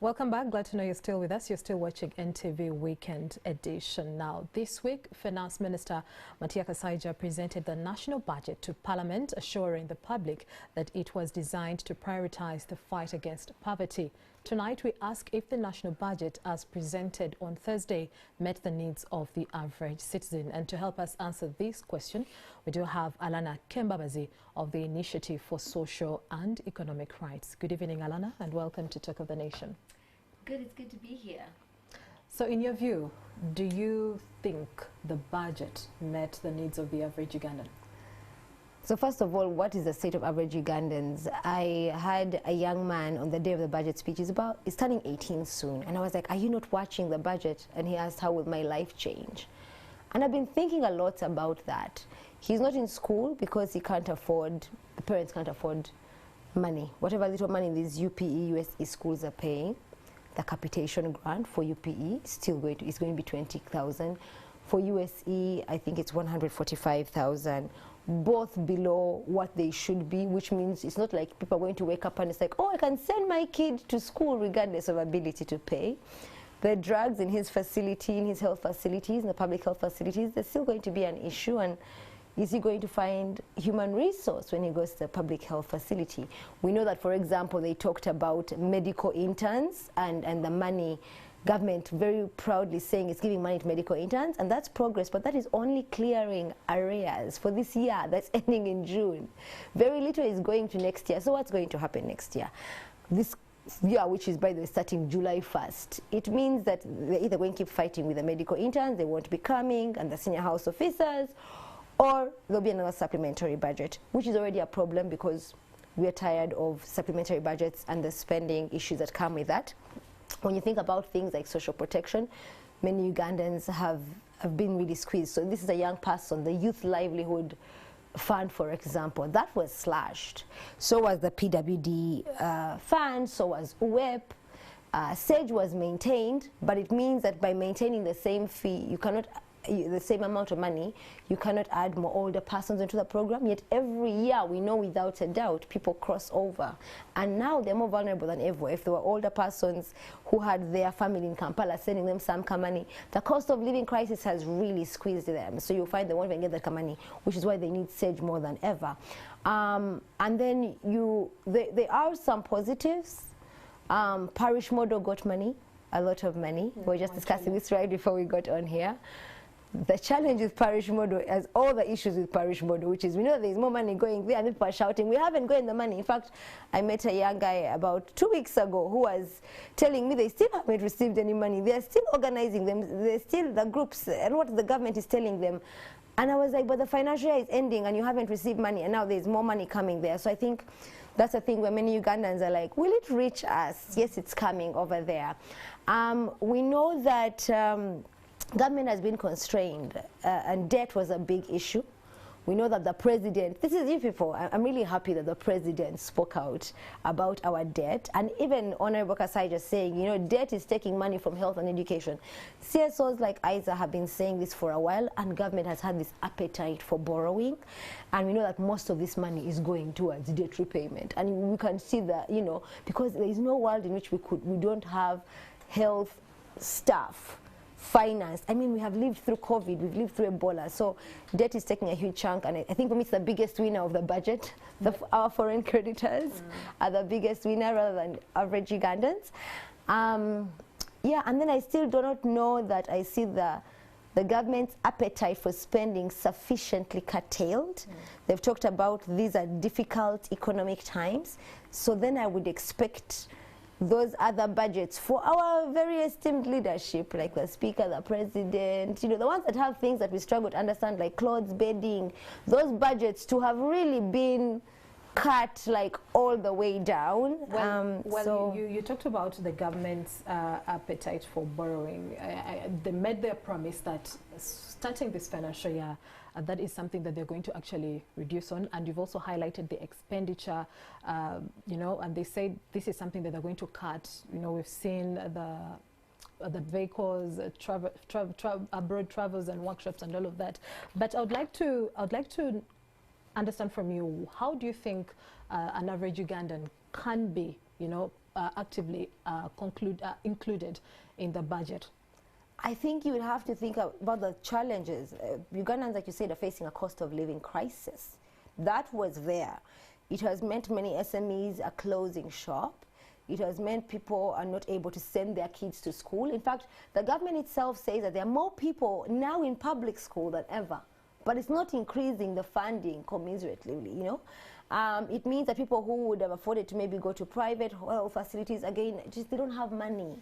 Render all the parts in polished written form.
Welcome back. Glad to know you're still with us. You're still watching NTV Weekend Edition. Now, this week, Finance Minister Matia Kasaija presented the national budget to Parliament, assuring the public that it was designed to prioritize the fight against poverty. Tonight, we ask if the national budget, as presented on Thursday, met the needs of the average citizen. And to help us answer this question, we do have Allana Kembabazi of the Initiative for Social and Economic Rights. Good evening, Allana, and welcome to Talk of the Nation. Good, it's good to be here. So in your view, do you think the budget met the needs of the average Ugandan? So first of all, what is the state of average Ugandans? I had a young man on the day of the budget speech. He's turning 18 soon. And I was like, are you not watching the budget? And he asked, how will my life change? And I've been thinking a lot about that. He's not in school because the parents can't afford money. Whatever little money these UPE, USE schools are paying, the capitation grant for UPE is going to be 20,000. For USE, I think it's 145,000. Both below what they should be, which means it's not like people are going to wake up and it's like, oh, I can send my kid to school regardless of ability to pay. The drugs in his facility, in his health facilities, in the public health facilities, there's still going to be an issue. And is he going to find human resource when he goes to the public health facility? We know that, for example, they talked about medical interns and the money. Government very proudly saying it's giving money to medical interns, and that's progress, but that is only clearing arrears for this year that's ending in June. Very little is going to next year. So what's going to happen next year? This year, which is, by the way, starting July 1st, it means that they're either going to keep fighting with the medical interns, they won't be coming, and the senior house officers, or there'll be another supplementary budget, which is already a problem because we're tired of supplementary budgets and the spending issues that come with that. When you think about things like social protection, many Ugandans have been really squeezed. So this is a young person, the Youth Livelihood Fund, for example, that was slashed. So was the PWD fund, so was UWEP. SAGE was maintained, but it means that by maintaining the same fee, you cannot the same amount of money, you cannot add more older persons into the program. Yet every year we know without a doubt people cross over, and now they're more vulnerable than ever. If there were older persons who had their family in Kampala sending them some kamani, the cost of living crisis has really squeezed them, so you'll find they won't even get the kamani, which is why they need SAGE more than ever. And then there are some positives. Parish model got money, a lot of money. We were just discussing this right before we got on here. The challenge with parish model has all the issues with parish model, which is we know there's more money going there and people are shouting, we haven't gotten the money. In fact, I met a young guy about 2 weeks ago who was telling me they still haven't received any money. They're still organizing them. They're still the groups and what the government is telling them. And I was like, but the financial year is ending and you haven't received money and now there's more money coming there. So I think that's a thing where many Ugandans are like, will it reach us? Yes, it's coming over there. We know that government has been constrained and debt was a big issue. We know that the president, this is you people, I'm really happy that the president spoke out about our debt, and even Honorable Kasaija saying, you know, debt is taking money from health and education. CSOs like ISER have been saying this for a while, and government has had this appetite for borrowing, and we know that most of this money is going towards debt repayment, and we can see that, you know, because there is no world in which we don't have health staff, finance. I mean, we have lived through COVID, we've lived through Ebola, so debt is taking a huge chunk, and I think for me it's the biggest winner of the budget. Our foreign creditors are the biggest winner rather than average Ugandans. Yeah, and then I still do not know that I see the government's appetite for spending sufficiently curtailed. They've talked about these are difficult economic times, so then I would expect those other budgets for our very esteemed leadership, like the Speaker, the President, you know, the ones that have things that we struggle to understand, like clothes, bedding, those budgets to have really been cut like all the way down. So you talked about the government's appetite for borrowing. They made their promise that starting this financial year, that is something that they're going to actually reduce on, and you've also highlighted the expenditure, you know, and they say this is something that they're going to cut. You know, we've seen the vehicles, abroad travels and workshops and all of that. But I'd like to understand from you, how do you think an average Ugandan can be, you know, actively included in the budget? I think you would have to think about the challenges. Ugandans, like you said, are facing a cost of living crisis. That was there. It has meant many SMEs are closing shop. It has meant people are not able to send their kids to school. In fact, the government itself says that there are more people now in public school than ever. But it's not increasing the funding commensurately, you know. It means that people who would have afforded to maybe go to private health facilities, again, just they don't have money.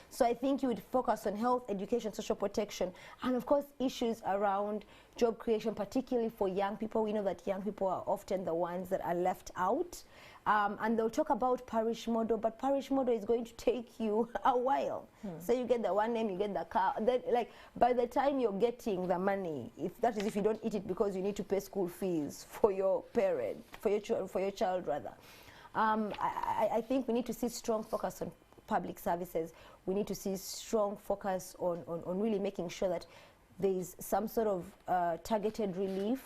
So I think you would focus on health, education, social protection, and of course issues around job creation, particularly for young people. We know that young people are often the ones that are left out. And they'll talk about parish model, but parish model is going to take you a while. So you get the one name, you get the car. Then, like, by the time you're getting the money, that is if you don't eat it because you need to pay school fees for your parent, for your child rather. I think we need to see strong focus on public services. We need to see strong focus on really making sure that there's some sort of targeted relief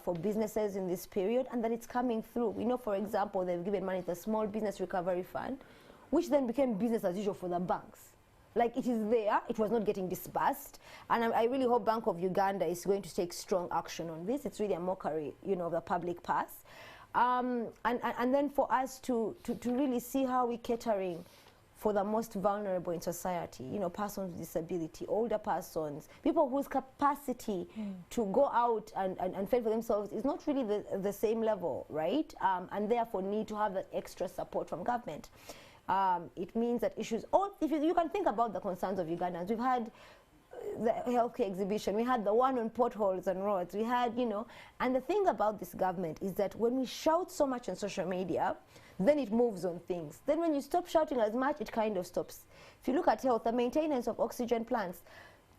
for businesses in this period, and that it's coming through. We know, for example, they've given money to the Small Business Recovery Fund, which then became business as usual for the banks. Like, it is there, it was not getting disbursed, and I really hope Bank of Uganda is going to take strong action on this. It's really a mockery, you know, of the public purse. And then for us to really see how we're catering for the most vulnerable in society, you know, persons with disability, older persons, people whose capacity to go out and fend for themselves is not really the same level, right? And therefore need to have that extra support from government. It means that issues, if you can think about the concerns of Ugandans. We've had the healthcare exhibition, we had the one on potholes and roads, we had, you know, and the thing about this government is that when we shout so much on social media, then it moves on things. Then when you stop shouting as much, it kind of stops. If you look at health, the maintenance of oxygen plants,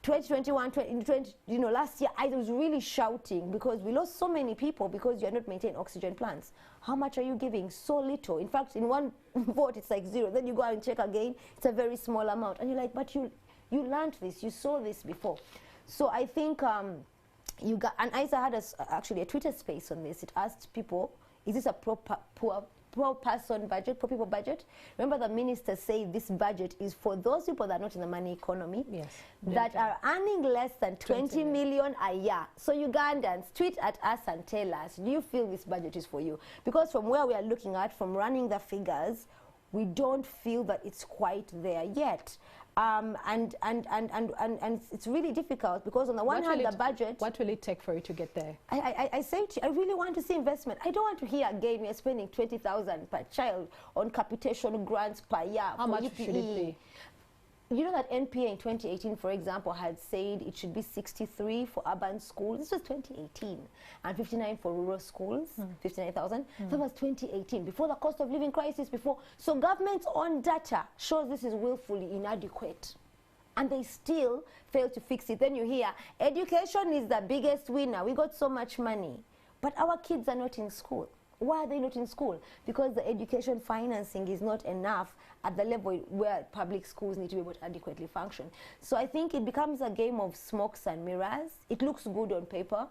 2021, 2020, you know, last year I was really shouting because we lost so many people because you are not maintaining oxygen plants. How much are you giving? So little. In fact, in one vote, it's like 0. Then you go and check again, it's a very small amount. And you're like, but you learned this, you saw this before. So I think and ISER had actually a Twitter space on this. It asked people, is this a pro-person budget, pro-people budget? Remember the minister said this budget is for those people that are not in the money economy, that are earning less than 20 million a year. So Ugandans, tweet at us and tell us, do you feel this budget is for you? Because from where we are looking at, from running the figures, we don't feel that it's quite there yet. And it's really difficult because on the one hand, the budget... What will it take for you to get there? I say to you, I really want to see investment. I don't want to hear again we are spending 20,000 per child on capitation grants per year. How much should it be? You know that NPA in 2018, for example, had said it should be 63 for urban schools. This was 2018. And 59 for rural schools, 59,000. That was 2018, before the cost of living crisis, before. So government's own data shows this is willfully inadequate. And they still fail to fix it. Then you hear, education is the biggest winner. We got so much money. But our kids are not in school. Why are they not in school? Because the education financing is not enough at the level where public schools need to be able to adequately function. So I think it becomes a game of smokes and mirrors. It looks good on paper.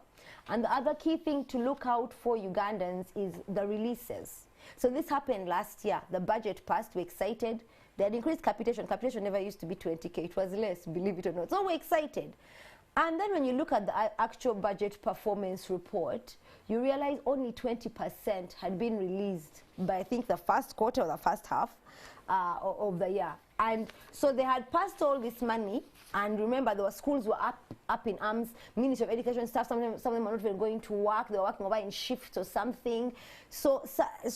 And the other key thing to look out for Ugandans is the releases. So this happened last year. The budget passed, we're excited. They had increased capitation. Capitation never used to be 20K. It was less, believe it or not. So we're excited. And then when you look at the actual budget performance report, you realize only 20% had been released by, I think, the first quarter or the first half of the year. And so they had passed all this money, and remember, the schools were up in arms. Ministry of Education staff, some of them are not even going to work. They were working over in shifts or something. So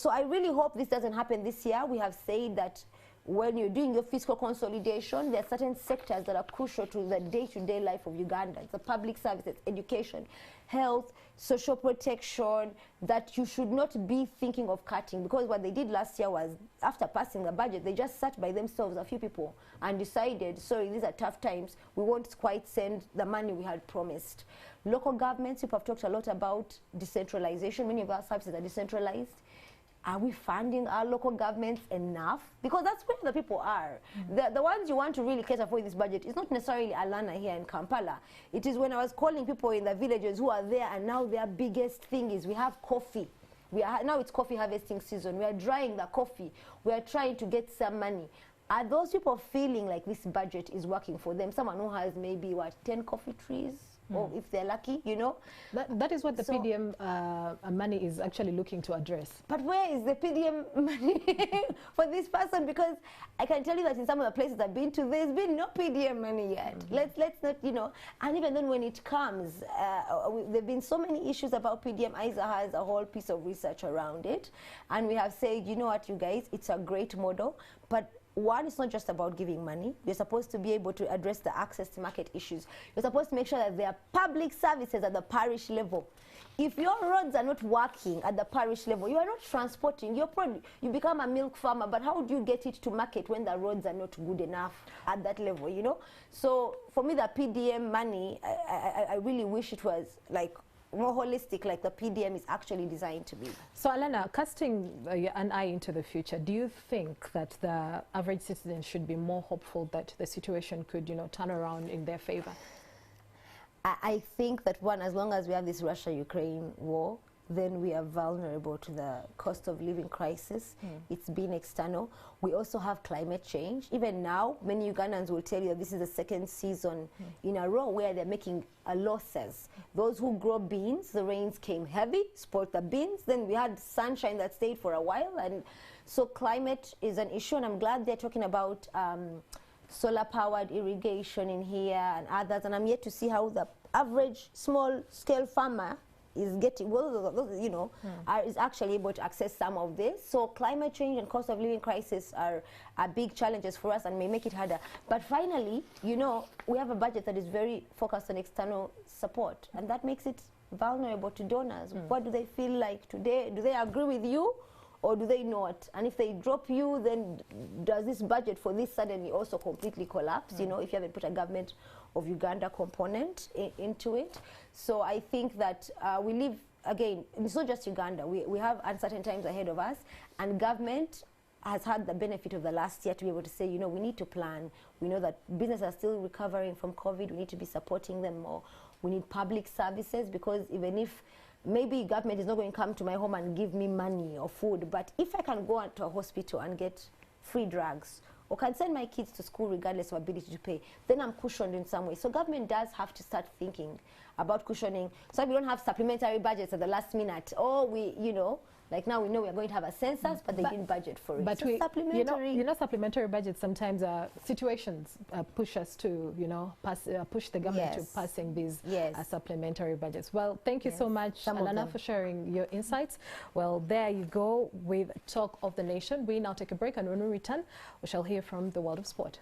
I really hope this doesn't happen this year. We have said that when you're doing your fiscal consolidation, there are certain sectors that are crucial to the day-to-day life of Ugandans, the public services, education, health, social protection, that you should not be thinking of cutting. Because what they did last year was, after passing the budget, they just sat by themselves, a few people, and decided, sorry, these are tough times, we won't quite send the money we had promised. Local governments, people have talked a lot about decentralization. Many of our services are decentralized. Are we funding our local governments enough? Because that's where the people are. The ones you want to really cater for in this budget is not necessarily Allana here in Kampala. It is when I was calling people in the villages who are there, and now their biggest thing is we have coffee. now it's coffee harvesting season. We are drying the coffee. We are trying to get some money. Are those people feeling like this budget is working for them? Someone who has maybe, what, 10 coffee trees? Or if they're lucky, you know? That is what the PDM money is actually looking to address. But where is the PDM money for this person? Because I can tell you that in some of the places I've been to, there's been no PDM money yet. Let's not, you know, and even then when it comes, there've been so many issues about PDM. ISER has a whole piece of research around it. And we have said, you know what, you guys, it's a great model, but one, it's not just about giving money. You're supposed to be able to address the access to market issues. You're supposed to make sure that there are public services at the parish level. If your roads are not working at the parish level, you are not transporting. You become a milk farmer, but how do you get it to market when the roads are not good enough at that level, you know? So for me, the PDM money, I really wish it was like more holistic, like the PDM is actually designed to be. So Allana, casting an eye into the future, do you think that the average citizen should be more hopeful that the situation could, you know, turn around in their favor? I think that, one, as long as we have this Russia-Ukraine war, then we are vulnerable to the cost of living crisis. It's been external. We also have climate change. Even now, many Ugandans will tell you that this is the second season in a row where they're making losses. Those who grow beans, the rains came heavy, spoiled the beans. Then we had sunshine that stayed for a while. And so climate is an issue, and I'm glad they're talking about solar-powered irrigation in here and others. And I'm yet to see how the average small-scale farmer is getting, well, you know, is actually able to access some of this. So climate change and cost of living crisis are big challenges for us and may make it harder. But finally, you know, we have a budget that is very focused on external support, and that makes it vulnerable to donors. What do they feel like today? Do they agree with you, or do they not? And if they drop you, then does this budget for this suddenly also completely collapse, you know, if you haven't put a government of Uganda component into it? So I think that we live, again, it's not just Uganda. We have uncertain times ahead of us, and government has had the benefit of the last year to be able to say, you know, we need to plan. We know that businesses are still recovering from COVID. We need to be supporting them more. We need public services, because even if maybe government is not going to come to my home and give me money or food, but if I can go to a hospital and get free drugs, or can send my kids to school regardless of ability to pay, then I'm cushioned in some way. So government does have to start thinking about cushioning, so we don't have supplementary budgets at the last minute. Or we, you know, like now we know we are going to have a census, but they didn't budget for it. But so supplementary, you know, supplementary budgets sometimes situations push us to, you know, push the government to passing these supplementary budgets. Well, thank you so much, Allana, for sharing your insights. Well, there you go with Talk of the Nation. We now take a break, and when we return, we shall hear from the world of sport.